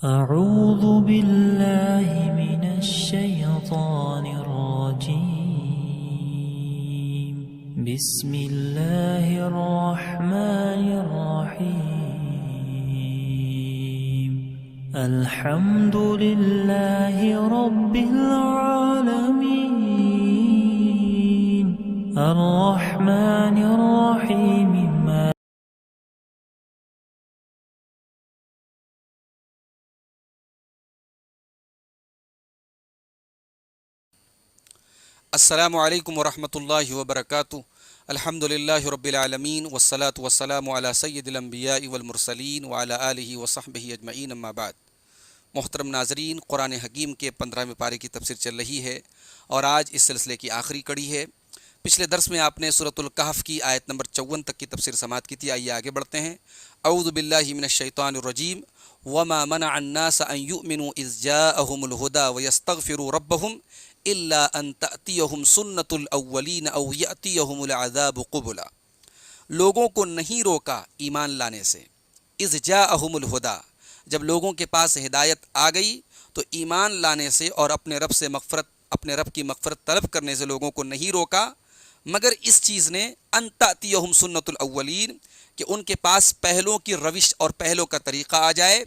أعوذ بالله من الشيطان الرجيم. بسم الله الرحمن الرحيم. الحمد لله رب العالمين. الرحمن الرحيم. السلام علیکم ورحمۃ اللہ وبرکاتہ. الحمدللہ رب العالمین والصلاة والسلام علی سید الانبیاء والمرسلین وعلی آلہ وصحبہ اجمعین، اما بعد. محترم ناظرین، قرآن حکیم کے 15ویں پارے کی تفسیر چل رہی ہے اور آج اس سلسلے کی آخری کڑی ہے. پچھلے درس میں آپ نے سورۃ الکہف کی آیت نمبر 54 تک کی تفسیر سماعت کی تھی. آئیے آگے بڑھتے ہیں. اعوذ باللہ من الشیطان الرجیم. وما منع الناس ان یؤمنوا اذ جاءهم الہدی ویستغفروا ربهم الا ان تأتیہم سنت الاولین او یأتیہم العذاب قبلا. لوگوں کو نہیں روکا ایمان لانے سے. اذ جاءہم الہدی، جب لوگوں کے پاس ہدایت آ گئی تو ایمان لانے سے اور اپنے رب کی مغفرت طلب کرنے سے لوگوں کو نہیں روکا، مگر اس چیز نے ان تأتیہم سنت الاولین، کہ ان کے پاس پہلوں کی روش اور پہلوں کا طریقہ آ جائے،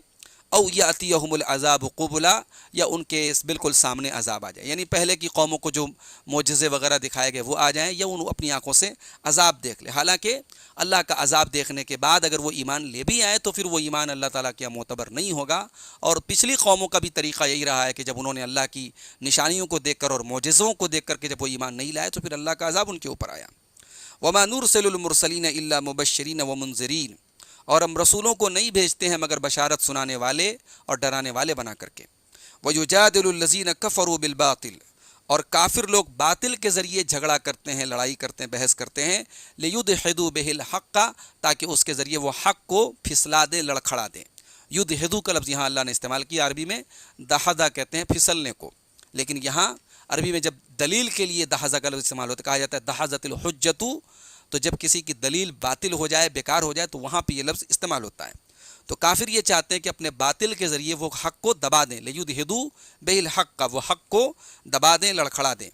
او یاتیہم العذاب قبلا، یا ان کے بالکل سامنے عذاب آ جائے. یعنی پہلے کی قوموں کو جو معجزے وغیرہ دکھائے گئے وہ آ جائیں، یا ان اپنی آنکھوں سے عذاب دیکھ لے. حالانکہ اللہ کا عذاب دیکھنے کے بعد اگر وہ ایمان لے بھی آئے تو پھر وہ ایمان اللہ تعالیٰ کے معتبر نہیں ہوگا. اور پچھلی قوموں کا بھی طریقہ یہی رہا ہے کہ جب انہوں نے اللہ کی نشانیوں کو دیکھ کر اور معجزوں کو دیکھ کر کے جب وہ ایمان نہیں لائے تو پھر اللہ کا عذاب ان کے اوپر آیا. وما نرسل المرسلین الا مبشرین ومنذرین، اور ہم رسولوں کو نہیں بھیجتے ہیں مگر بشارت سنانے والے اور ڈرانے والے بنا کر کے. وَيُجَادِلُ الَّذِينَ كَفَرُوا بِالْبَاطِلِ، اور کافر لوگ باطل کے ذریعے جھگڑا کرتے ہیں، لڑائی کرتے ہیں، بحث کرتے ہیں. لِيُدْحِضُوا بِهِ الْحَقَّ، تاکہ اس کے ذریعے وہ حق کو پھسلا دیں، لڑکھڑا دیں. یدحضو کا لفظ یہاں اللہ نے استعمال کیا. عربی میں دحضہ کہتے ہیں پھسلنے کو، لیکن یہاں عربی میں جب دلیل کے لیے دحضہ کا لفظ استعمال ہوتا ہے، کہا جاتا ہے دحضت الحجۃ، تو جب کسی کی دلیل باطل ہو جائے، بیکار ہو جائے، تو وہاں پہ یہ لفظ استعمال ہوتا ہے. تو کافر یہ چاہتے ہیں کہ اپنے باطل کے ذریعے وہ حق کو دبا دیں. لیدحضوا بہ الحق، وہ حق کو دبا دیں، لڑکھڑا دیں.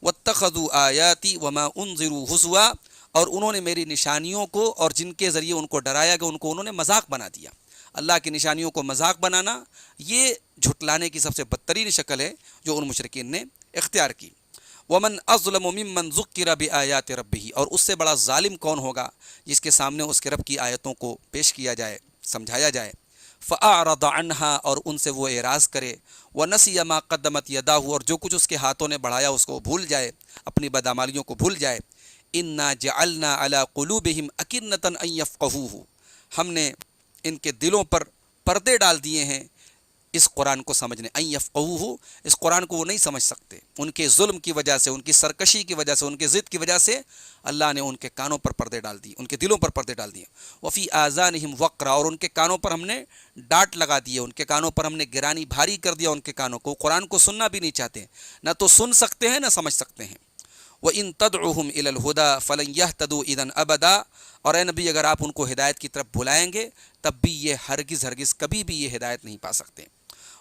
واتخذوا آیاتی وما انذروا ہزوا، اور انہوں نے میری نشانیوں کو اور جن کے ذریعے ان کو ڈرایا گیا ان کو انہوں نے مذاق بنا دیا. اللہ کی نشانیوں کو مذاق بنانا یہ جھٹلانے کی سب سے بدترین شکل ہے جو ان مشرکین نے اختیار کی. ومن اظلم ممن ذکر بآیات ربہ، اور اس سے بڑا ظالم کون ہوگا جس کے سامنے اس کے رب کی آیتوں کو پیش کیا جائے، سمجھایا جائے. فأعرض عنہا، اور ان سے وہ اعراض کرے. ونسی ما قدمت یداہ، اور جو کچھ اس کے ہاتھوں نے بڑھایا اس کو بھول جائے، اپنی بدعمالیوں کو بھول جائے. انا جعلنا علی قلوبہم اکنۃ ان یفقہوہ، ہم نے ان کے دلوں پر پردے ڈال دیے ہیں اس قرآن کو سمجھنے. ان یفقہوہ، اس قرآن کو وہ نہیں سمجھ سکتے. ان کے ظلم کی وجہ سے، ان کی سرکشی کی وجہ سے، ان کے ضد کی وجہ سے اللہ نے ان کے کانوں پر پردے ڈال دیے، ان کے دلوں پر پردے ڈال دیے. وفی آذانہم وقرا، اور ان کے کانوں پر ہم نے ڈانٹ لگا دیے، ان کے کانوں پر ہم نے گرانی بھاری کر دیا. ان کے کانوں کو قرآن کو سننا بھی نہیں چاہتے، نہ تو سن سکتے ہیں نہ سمجھ سکتے ہیں. وَإِن تَدْعُهُمْ إِلَى الْهُدَى فَلَنْ يَهْتَدُوا إِذًا أَبَدًا، اور اے نبی اگر آپ ان کو ہدایت کی طرف بلائیں گے تب بھی یہ ہرگز کبھی بھی یہ ہدایت نہیں پا سکتے.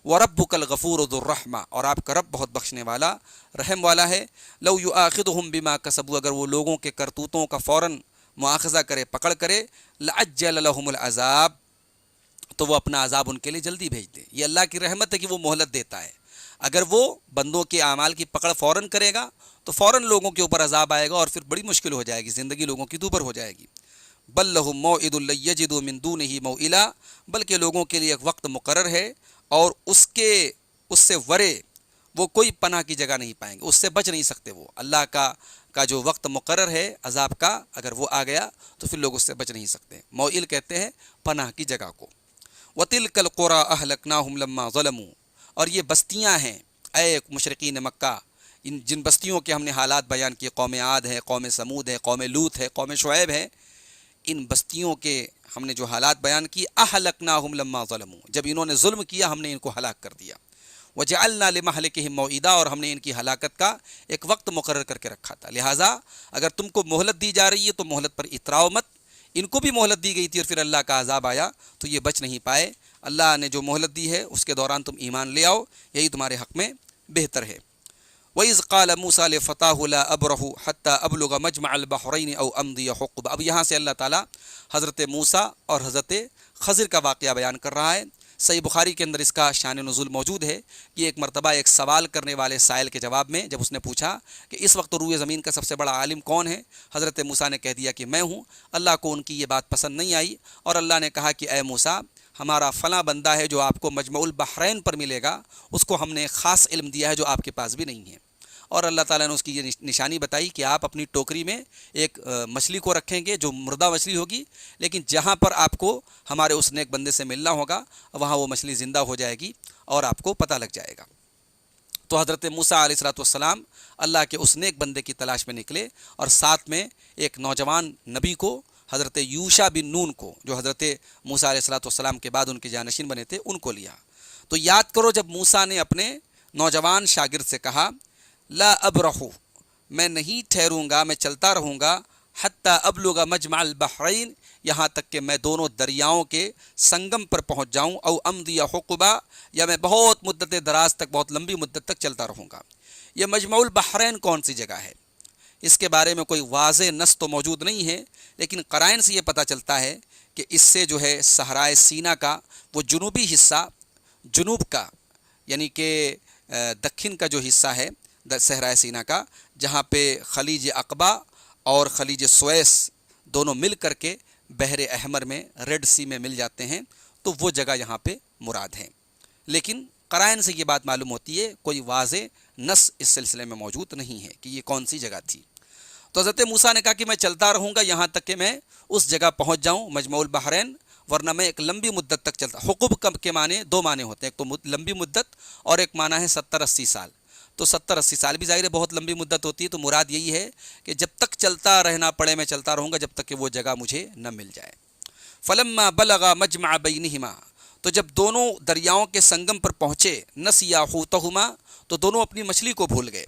وَرَبُّكَ الْغَفُورُ ذُو الرَّحْمَةِ، اور آپ کا رب بہت بخشنے والا، رحم والا ہے. لَوْ يُؤَاخِذُهُم بِمَا كَسَبُوا، اگر وہ لوگوں کے کرتوتوں کا فوراً مؤاخذہ کرے، پکڑ کرے، لَعَجَّلَ لَهُمُ الْعَذَابَ، تو وہ اپنا عذاب ان کے لیے جلدی بھیج دے. یہ اللہ کی رحمت ہے کہ وہ مہلت دیتا ہے. اگر وہ بندوں کے اعمال کی پکڑ فوراً کرے گا تو فوراً لوگوں کے اوپر عذاب آئے گا اور پھر بڑی مشکل ہو جائے گی، زندگی لوگوں کی دوبر ہو جائے گی. بل لہم موعد لن یجدوا من دونہ موئلا، بلکہ لوگوں کے لیے ایک وقت مقرر ہے اور اس سے ورے وہ کوئی پناہ کی جگہ نہیں پائیں گے، اس سے بچ نہیں سکتے. وہ اللہ کا جو وقت مقرر ہے عذاب کا، اگر وہ آ گیا تو پھر لوگ اس سے بچ نہیں سکتے. موئل کہتے ہیں پناہ کی جگہ کو. وَتِلْكَ الْقُرَىٰ أَهْلَكْنَاهُمْ لَمَّا ظَلَمُوا، اور یہ بستیاں ہیں اے مشرقین مکہ، جن بستیوں کے ہم نے حالات بیان کیے، قوم عاد ہے، قوم سمود ہے، قوم لوط ہے، قوم شعیب ہے. ان بستیوں کے ہم نے جو حالات بیان کیے، أَهْلَكْنَاهُمْ لَمَّا ظَلَمُوا، جب انہوں نے ظلم کیا ہم نے ان کو ہلاک کر دیا. وَجَعَلْنَا لِمَهْلِكِهِمْ مَوْعِدًا، اور ہم نے ان کی ہلاکت کا ایک وقت مقرر کر کے رکھا تھا. لہٰذا اگر تم کو مہلت دی جا رہی ہے تو مہلت پر اتراؤ مت. ان کو بھی مہلت دی گئی تھی اور پھر اللہ کا عذاب آیا تو یہ بچ نہیں پائے. اللہ نے جو مہلت دی ہے اس کے دوران تم ایمان لے آؤ، یہی تمہارے حق میں بہتر ہے۔ وَإِذْ قَالَ مُوسَىٰ لِفَتَاهُ لَا أَبْرَحُ حَتَّىٰ أَبْلُغَ مَجْمَعَ الْبَحْرَيْنِ أَوْ أَمْضِيَ حُقُبًا۔ اب یہاں سے اللہ تعالیٰ حضرت موسیٰ اور حضرت خضر کا واقعہ بیان کر رہا ہے۔ صحیح بخاری کے اندر اس کا شان نزول موجود ہے کہ ایک مرتبہ ایک سوال کرنے والے سائل کے جواب میں جب اس نے پوچھا کہ اس وقت روئے زمین کا سب سے بڑا عالم کون ہے، حضرت موسیٰ نے کہہ دیا کہ میں ہوں۔ اللہ کو ان کی یہ بات پسند نہیں آئی اور اللہ نے کہا کہ اے موسیٰ، ہمارا فلاں بندہ ہے جو آپ کو مجمع البحرین پر ملے گا، اس کو ہم نے خاص علم دیا ہے جو آپ کے پاس بھی نہیں ہے۔ اور اللہ تعالیٰ نے اس کی یہ نشانی بتائی کہ آپ اپنی ٹوکری میں ایک مچھلی کو رکھیں گے جو مردہ مچھلی ہوگی، لیکن جہاں پر آپ کو ہمارے اس نیک بندے سے ملنا ہوگا وہاں وہ مچھلی زندہ ہو جائے گی اور آپ کو پتہ لگ جائے گا۔ تو حضرت موسیٰ علیہ السلام اللہ کے اس نیک بندے کی تلاش میں نکلے اور ساتھ میں ایک نوجوان نبی کو، حضرت یوشع بن نون کو، جو حضرت موسیٰ علیہ السلام کے بعد ان کے جانشین بنے تھے، ان کو لیا۔ تو یاد کرو جب موسیٰ نے اپنے نوجوان شاگرد سے کہا لا ابرحو، میں نہیں ٹھہروں گا، میں چلتا رہوں گا، حتیٰ ابلغ مجمع البحرین، یہاں تک کہ میں دونوں دریاؤں کے سنگم پر پہنچ جاؤں، او امضی حقبا، یا میں بہت مدت دراز تک، بہت لمبی مدت تک چلتا رہوں گا۔ یہ مجمع البحرین کون سی جگہ ہے؟ اس کے بارے میں کوئی واضح نص تو موجود نہیں ہے، لیکن قرائن سے یہ پتہ چلتا ہے کہ اس سے جو ہے صحرائے سینا کا وہ جنوبی حصہ، جنوب کا یعنی کہ دکن کا جو حصہ ہے صحرائے سینا کا، جہاں پہ خلیج عقبہ اور خلیج سویس دونوں مل کر کے بحر احمر میں، ریڈ سی میں مل جاتے ہیں، تو وہ جگہ یہاں پہ مراد ہے۔ لیکن قرائن سے یہ بات معلوم ہوتی ہے، کوئی واضح نص اس سلسلے میں موجود نہیں ہے کہ یہ کون سی جگہ تھی۔ تو حضرت موسیٰ نے کہا کہ میں چلتا رہوں گا یہاں تک کہ میں اس جگہ پہنچ جاؤں مجمع البحرین، ورنہ میں ایک لمبی مدت تک چلتا۔ حقوب کے معنی دو معنی ہوتے ہیں، ایک تو لمبی مدت اور ایک معنی ہے 70-80 سال۔ تو 70-80 سال بھی ظاہر ہے بہت لمبی مدت ہوتی ہے، تو مراد یہی ہے کہ جب تک چلتا رہنا پڑے میں چلتا رہوں گا جب تک کہ وہ جگہ مجھے نہ مل جائے۔ فلما بلغ مجمع بینہما، تو جب دونوں دریاؤں کے سنگم پر پہنچے، نسیا حوتہما، تو دونوں اپنی مچھلی کو بھول گئے۔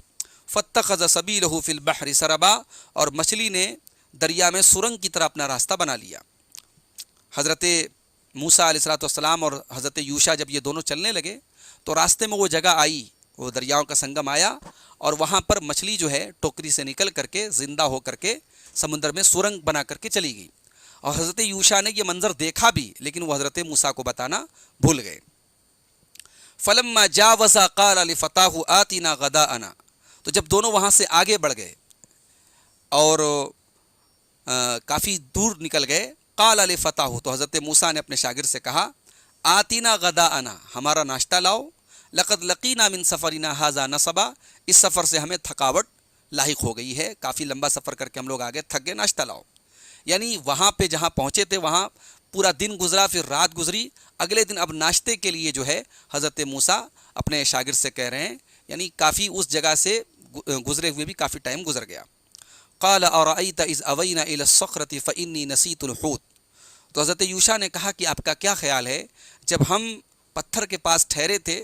فاتخذ سبیلہ فی البحر سربا، اور مچھلی نے دریا میں سرنگ کی طرح اپنا راستہ بنا لیا۔ حضرت موسیٰ علیہ السلام اور حضرت یوشع جب یہ دونوں چلنے لگے تو راستے میں وہ جگہ آئی، وہ دریاؤں کا سنگم آیا، اور وہاں پر مچھلی جو ہے ٹوکری سے نکل کر کے زندہ ہو کر کے سمندر میں سرنگ بنا کر کے چلی گئی۔ اور حضرت یوشع نے یہ منظر دیکھا بھی، لیکن وہ حضرت موسیٰ کو بتانا بھول گئے۔ فلما جاوزا قال لفتاہ آتنا غداءنا، تو جب دونوں وہاں سے آگے بڑھ گئے اور کافی دور نکل گئے، قال لفتاہ، تو حضرت موسیٰ نے اپنے شاگرد سے کہا آتنا غداءنا، ہمارا ناشتہ لاؤ، لقد لقینا من سفرنا ھذا نصبا، اس سفر سے ہمیں تھکاوٹ لاحق ہو گئی ہے، کافی لمبا سفر کر کے ہم لوگ آگے تھک گئے، ناشتہ لاؤ۔ یعنی وہاں پہ جہاں پہنچے تھے وہاں پورا دن گزرا، پھر رات گزری، اگلے دن اب ناشتے کے لیے جو ہے حضرت موسیٰ اپنے شاگرد سے کہہ رہے ہیں، یعنی کافی اس جگہ سے گزرے ہوئے بھی کافی ٹائم گزر گیا۔ قال ارأیت اذ اوینا الی الصخرۃ فانی نسیت الحوت، تو حضرت یوشع نے کہا کہ آپ کا کیا خیال ہے، جب ہم پتھر کے پاس ٹھہرے تھے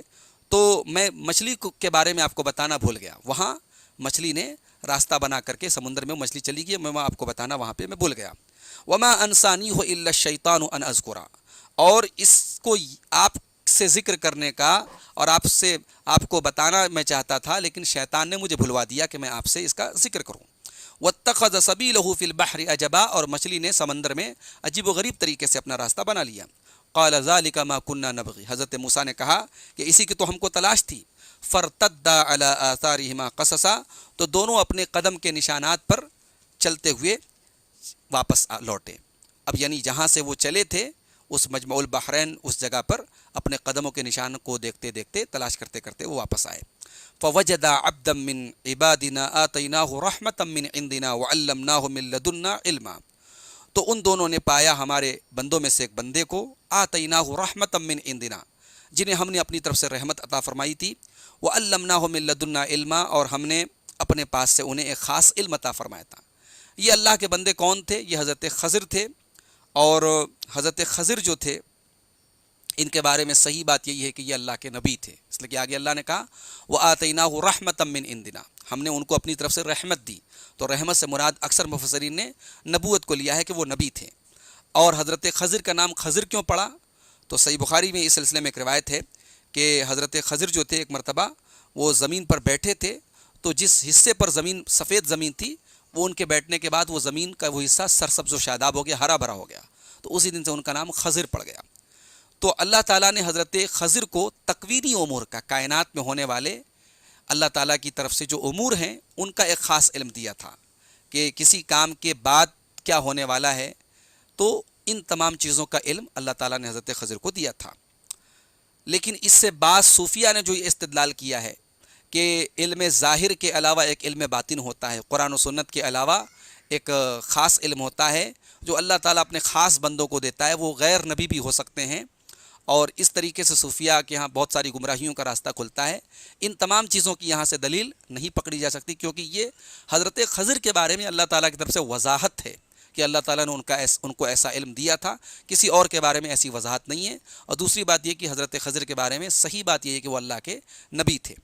تو میں مچھلی کے بارے میں آپ کو بتانا بھول گیا، وہاں مچھلی نے راستہ بنا کر کے سمندر میں مچھلی چلی گئی، میں آپ کو بتانا وہاں پہ میں بھول گیا۔ وما انسانیہ الا الشیطان ان اذکرہ، اور اس کو آپ سے ذکر کرنے کا اور آپ کو بتانا میں چاہتا تھا، لیکن شیطان نے مجھے بھلوا دیا کہ میں آپ سے اس کا ذکر کروں۔ واتخذ سبیلہ فی البحر عجبا، اور مچھلی نے سمندر میں عجیب و غریب طریقے سے اپنا راستہ بنا لیا۔ قال ذلک ما كنا نبغی، حضرت موسیٰ نے کہا کہ اسی کی تو ہم کو تلاش تھی۔ فرتدا علی آثارہما قصصا، تو دونوں اپنے قدم کے نشانات پر چلتے ہوئے واپس لوٹے۔ اب یعنی جہاں سے وہ چلے تھے اس مجمع البحرین اس جگہ پر اپنے قدموں کے نشان کو دیکھتے دیکھتے تلاش کرتے کرتے وہ واپس آئے۔ فوجدا عبدا من عبادنا آتیناہ رحمتا من عندنا وعلمناہ من لدنا علما، تو ان دونوں نے پایا ہمارے بندوں میں سے ایک بندے کو، آتیناہ رحمتا من عندنا، جنہیں ہم نے اپنی طرف سے رحمت عطا فرمائی تھی، وعلمناہ من لدنا علما، اور ہم نے اپنے پاس سے انہیں ایک خاص علم عطا فرمایا تھا۔ یہ اللہ کے بندے کون تھے؟ یہ حضرت خضر تھے، اور حضرت خضر جو تھے ان کے بارے میں صحیح بات یہی ہے کہ یہ اللہ کے نبی تھے، اس لیے کہ آگے اللہ نے کہا وَآتَيْنَاهُ رَحْمَةً مِّنْ عِنْدِنَا، ہم نے ان کو اپنی طرف سے رحمت دی، تو رحمت سے مراد اکثر مفسرین نے نبوت کو لیا ہے کہ وہ نبی تھے۔ اور حضرت خضر کا نام خضر کیوں پڑا؟ تو صحیح بخاری میں اس سلسلے میں ایک روایت ہے کہ حضرت خضر جو تھے ایک مرتبہ وہ زمین پر بیٹھے تھے، تو جس حصے پر زمین سفید زمین تھی وہ ان کے بیٹھنے کے بعد وہ زمین کا وہ حصہ سرسبز و شاداب ہو گیا، ہرا بھرا ہو گیا، تو اسی دن سے ان کا نام خضر پڑ گیا۔ تو اللہ تعالیٰ نے حضرت خضر کو تکوینی امور کا، کائنات میں ہونے والے اللہ تعالیٰ کی طرف سے جو امور ہیں ان کا ایک خاص علم دیا تھا کہ کسی کام کے بعد کیا ہونے والا ہے، تو ان تمام چیزوں کا علم اللہ تعالیٰ نے حضرت خضر کو دیا تھا۔ لیکن اس سے بعض صوفیہ نے جو یہ استدلال کیا ہے کہ علم ظاہر کے علاوہ ایک علم باطن ہوتا ہے، قرآن و سنت کے علاوہ ایک خاص علم ہوتا ہے جو اللہ تعالیٰ اپنے خاص بندوں کو دیتا ہے، وہ غیر نبی بھی ہو سکتے ہیں، اور اس طریقے سے صوفیہ کے ہاں بہت ساری گمراہیوں کا راستہ کھلتا ہے۔ ان تمام چیزوں کی یہاں سے دلیل نہیں پکڑی جا سکتی، کیونکہ یہ حضرت خضر کے بارے میں اللہ تعالیٰ کی طرف سے وضاحت ہے کہ اللہ تعالیٰ نے ان کو ایسا علم دیا تھا، کسی اور کے بارے میں ایسی وضاحت نہیں ہے۔ اور دوسری بات یہ کہ حضرت خضر کے بارے میں صحیح بات یہ ہے کہ وہ اللہ کے نبی تھے،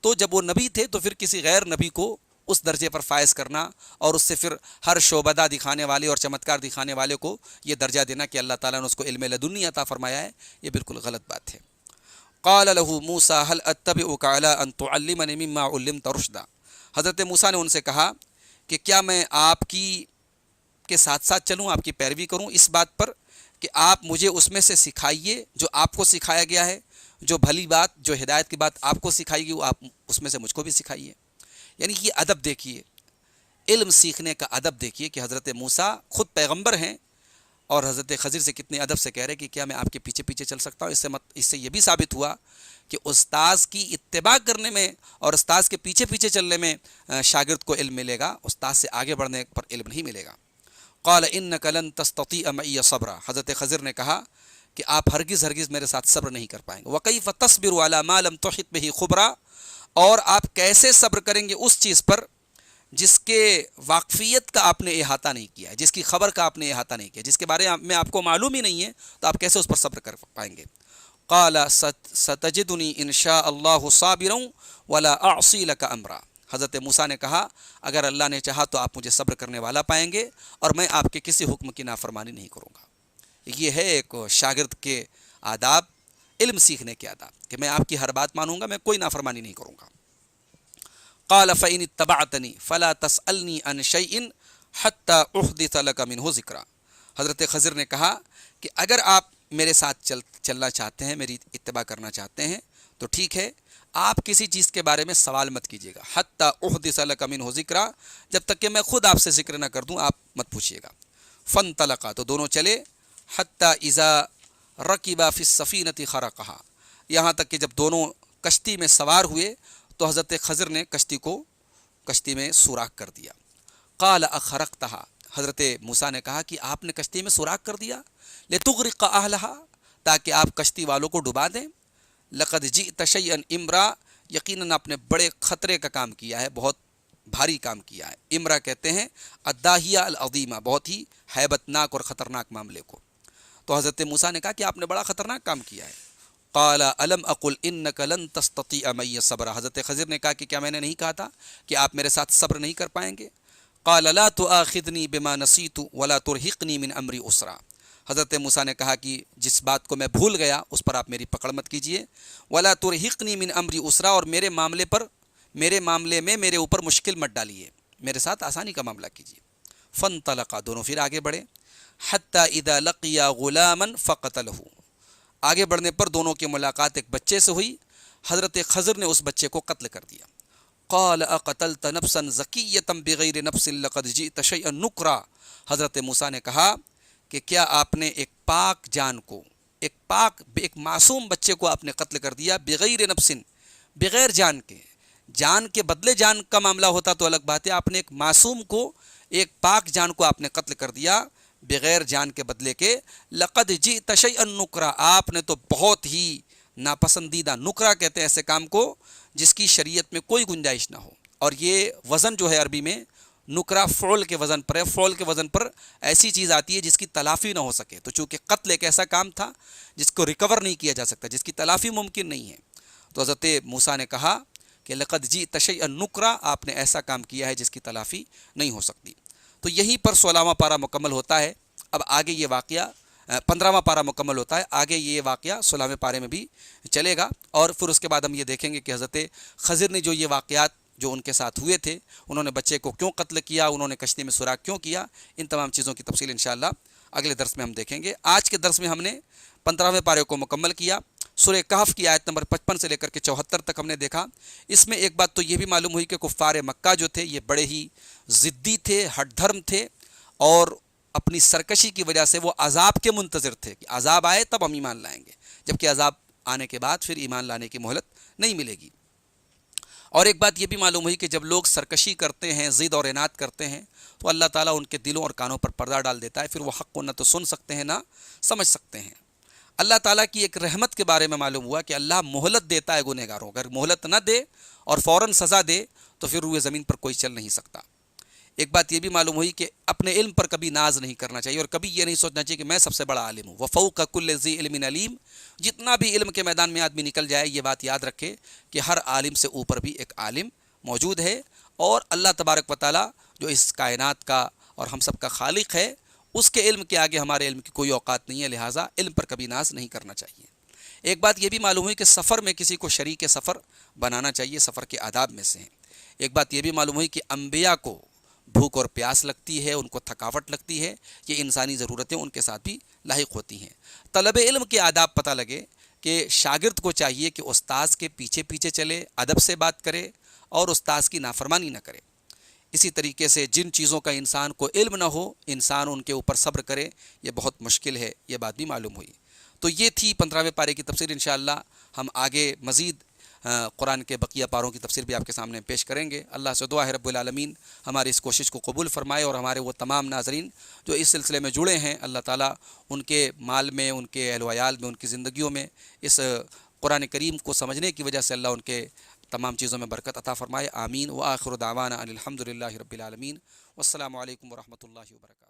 تو جب وہ نبی تھے تو پھر کسی غیر نبی کو اس درجے پر فائز کرنا اور اس سے پھر ہر شعبدہ دکھانے والے اور چمتکار دکھانے والے کو یہ درجہ دینا کہ اللہ تعالیٰ نے اس کو علم لدنی عطا فرمایا ہے، یہ بالکل غلط بات ہے۔ قال له موسیٰ هل اتبعک علی ان تعلمنی مما علمت رشدا، حضرت موسیٰ نے ان سے کہا کہ کیا میں آپ کے ساتھ ساتھ چلوں، آپ کی پیروی کروں اس بات پر کہ آپ مجھے اس میں سے سکھائیے جو آپ کو سکھایا گیا ہے، جو بھلی بات، جو ہدایت کی بات آپ کو سکھائی گئی وہ آپ اس میں سے مجھ کو بھی سکھائیے۔ یعنی یہ ادب دیکھیے، علم سیکھنے کا ادب دیکھیے کہ حضرت موسیٰ خود پیغمبر ہیں اور حضرت خضر سے کتنے ادب سے کہہ رہے کہ کیا میں آپ کے پیچھے پیچھے چل سکتا ہوں۔ اس سے یہ بھی ثابت ہوا کہ استاذ کی اتباع کرنے میں اور استاذ کے پیچھے پیچھے چلنے میں شاگرد کو علم ملے گا، استاذ سے آگے بڑھنے پر علم نہیں ملے گا۔ قال انک لن تستطیع معی صبرا، حضرت خضر نے کہا کہ آپ ہرگز میرے ساتھ صبر نہیں کر پائیں گے۔ وکیف تصبر علی ما لم تحط بہ خبرا، اور آپ کیسے صبر کریں گے اس چیز پر جس کے واقفیت کا آپ نے احاطہ نہیں کیا ہے، جس کی خبر کا آپ نے احاطہ نہیں کیا، جس کے بارے میں آپ کو معلوم ہی نہیں ہے، تو آپ کیسے اس پر صبر کر پائیں گے۔ قال ستجدنی ان شاء اللہ صابرا ولا اعصی لک امرا، حضرت موسیٰ نے کہا اگر اللہ نے چاہا تو آپ مجھے صبر کرنے والا پائیں گے اور میں آپ کے کسی حکم کی نافرمانی نہیں کروں گا۔ یہ ہے ایک شاگرد کے آداب، علم سیکھنے کے آداب، کہ میں آپ کی ہر بات مانوں گا، میں کوئی نافرمانی نہیں کروں گا۔ قال فإن اتبعتنی فلا تسألنی عن شیء حتی احدث لک منہ ذکرا، حضرت خضر نے کہا کہ اگر آپ میرے ساتھ چلنا چاہتے ہیں، میری اتباع کرنا چاہتے ہیں تو ٹھیک ہے، آپ کسی چیز کے بارے میں سوال مت کیجیے گا، حتی احدث لک منہ ذکرا، جب تک کہ میں خود آپ سے ذکر نہ کر دوں آپ مت پوچھیے گا۔ فانطلقا، تو دونوں چلے، حتی اذا رکبا فی السفینۃ خرقہا، یہاں تک کہ جب دونوں کشتی میں سوار ہوئے تو حضرت خضر نے کشتی میں سوراخ کر دیا۔ قال اخرقتہا، حضرت موسیٰ نے کہا کہ آپ نے کشتی میں سوراخ کر دیا، لتغرق اہلہا، تاکہ آپ کشتی والوں کو ڈبا دیں۔ لقد جئت شیئا امرا، یقیناً آپ نے بڑے خطرے کا کام کیا ہے، بہت بھاری کام کیا ہے۔ امرا کہتے ہیں الداہیہ العظیمہ، بہت ہی ہیبت ناک اور خطرناک معاملے کو۔ تو حضرت موسیٰ نے کہا کہ آپ نے بڑا خطرناک کام کیا ہے۔ قال الم اقل انک لن تستطیع معی صبرا، حضرت خضر نے کہا کہ کیا میں نے نہیں کہا تھا کہ آپ میرے ساتھ صبر نہیں کر پائیں گے۔ قال لا تؤاخذنی بما نسیت ولا ترہقنی من امری عسرا، حضرت موسیٰ نے کہا کہ جس بات کو میں بھول گیا اس پر آپ میری پکڑ مت کیجیے، ولا ترہقنی من امری عسرا، اور میرے معاملے میں میرے اوپر مشکل مت ڈالیے، میرے ساتھ آسانی کا معاملہ کیجیے۔ فانطلقا، دونوں پھر آگے بڑھے، حتی اذا لقیا غلاما فقتلہ، آگے بڑھنے پر دونوں کی ملاقات ایک بچے سے ہوئی، حضرت خضر نے اس بچے کو قتل کر دیا۔ قال اقتلت نفسا زکیۃ بغیر نفس لقد جئت شیئا نکرا، حضرت موسیٰ نے کہا کہ کیا آپ نے ایک پاک جان کو، ایک معصوم بچے کو آپ نے قتل کر دیا، بغیر نفس، بغیر جان کے بدلے جان کا معاملہ ہوتا تو الگ بات ہے، آپ نے ایک معصوم کو، ایک پاک جان کو آپ نے قتل کر دیا بغیر جان کے بدلے کے۔ لقد جئت شیئا نکرا، آپ نے تو بہت ہی ناپسندیدہ، نکرا کہتے ہیں ایسے کام کو جس کی شریعت میں کوئی گنجائش نہ ہو، اور یہ وزن جو ہے عربی میں نکرا فعل کے وزن پر ہے، فعل کے وزن پر ایسی چیز آتی ہے جس کی تلافی نہ ہو سکے، تو چونکہ قتل ایک ایسا کام تھا جس کو ریکور نہیں کیا جا سکتا، جس کی تلافی ممکن نہیں ہے، تو حضرت موسیٰ نے کہا کہ لقد جئت شیئا نکرا، آپ نے ایسا کام کیا ہے جس کی تلافی نہیں ہو سکتی۔ تو یہیں پر 16واں پارہ مکمل ہوتا ہے۔ اب آگے یہ واقعہ 15واں پارہ مکمل ہوتا ہے. آگے یہ واقعہ 16ویں پارے میں بھی چلے گا، اور پھر اس کے بعد ہم یہ دیکھیں گے کہ حضرت خضر نے جو یہ واقعات جو ان کے ساتھ ہوئے تھے، انہوں نے بچے کو کیوں قتل کیا، انہوں نے کشتی میں سوراخ کیوں کیا، ان تمام چیزوں کی تفصیل انشاءاللہ اگلے درس میں ہم دیکھیں گے. آج کے درس میں ہم نے 15ویں پارے کو مکمل کیا. سورہ کہف کی آیت نمبر 55 سے لے کر کے 74 تک ہم نے دیکھا. اس میں ایک بات تو یہ بھی معلوم ہوئی کہ کفار مکہ جو تھے یہ بڑے ہی ضدی تھے، ہٹ دھرم تھے، اور اپنی سرکشی کی وجہ سے وہ عذاب کے منتظر تھے کہ عذاب آئے تب ہم ایمان لائیں گے، جبکہ عذاب آنے کے بعد پھر ایمان لانے کی مہلت نہیں ملے گی. اور ایک بات یہ بھی معلوم ہوئی کہ جب لوگ سرکشی کرتے ہیں، ضد اور عناد کرتے ہیں، تو اللہ تعالیٰ ان کے دلوں اور کانوں پر پردہ ڈال دیتا ہے، پھر وہ حق کو نہ تو سن سکتے ہیں نہ سمجھ سکتے ہیں. اللہ تعالیٰ کی ایک رحمت کے بارے میں معلوم ہوا کہ اللہ مہلت دیتا ہے گنہگاروں. اگر مہلت نہ دے اور فوراً سزا دے تو پھر روئے زمین پر کوئی چل نہیں سکتا. ایک بات یہ بھی معلوم ہوئی کہ اپنے علم پر کبھی ناز نہیں کرنا چاہیے، اور کبھی یہ نہیں سوچنا چاہیے کہ میں سب سے بڑا عالم ہوں. وفوق کل ذی علم علیم. جتنا بھی علم کے میدان میں آدمی نکل جائے، یہ بات یاد رکھے کہ ہر عالم سے اوپر بھی ایک عالم موجود ہے، اور اللہ تبارک و تعالیٰ جو اس کائنات کا اور ہم سب کا خالق ہے، اس کے علم کے آگے ہمارے علم کی کوئی اوقات نہیں ہے، لہٰذا علم پر کبھی ناز نہیں کرنا چاہیے. ایک بات یہ بھی معلوم ہوئی کہ سفر میں کسی کو شریک سفر بنانا چاہیے، سفر کے آداب میں سے ہیں. ایک بات یہ بھی معلوم ہوئی کہ انبیاء کو بھوک اور پیاس لگتی ہے، ان کو تھکاوٹ لگتی ہے، یہ انسانی ضرورتیں ان کے ساتھ بھی لاحق ہوتی ہیں. طلب علم کے آداب پتہ لگے کہ شاگرد کو چاہیے کہ استاذ کے پیچھے پیچھے چلے، ادب سے بات کرے اور استاذ کی نافرمانی نہ کرے. اسی طریقے سے جن چیزوں کا انسان کو علم نہ ہو، انسان ان کے اوپر صبر کرے، یہ بہت مشکل ہے، یہ بات بھی معلوم ہوئی. تو یہ تھی 15ویں پارے کی تفسیر. انشاءاللہ ہم آگے مزید قرآن کے بقیہ پاروں کی تفسیر بھی آپ کے سامنے پیش کریں گے. اللہ سے دعا ہے رب العالمین ہماری اس کوشش کو قبول فرمائے، اور ہمارے وہ تمام ناظرین جو اس سلسلے میں جڑے ہیں، اللہ تعالیٰ ان کے مال میں، ان کے اہل و عیال میں، ان کی زندگیوں میں اس قرآن کریم کو سمجھنے کی وجہ سے اللہ ان کے تمام چیزوں میں برکت عطا فرمائے. آمین. وآخر دعوانا ان الحمد للہ رب العالمین. والسلام علیکم ورحمۃ اللہ وبرکاتہ.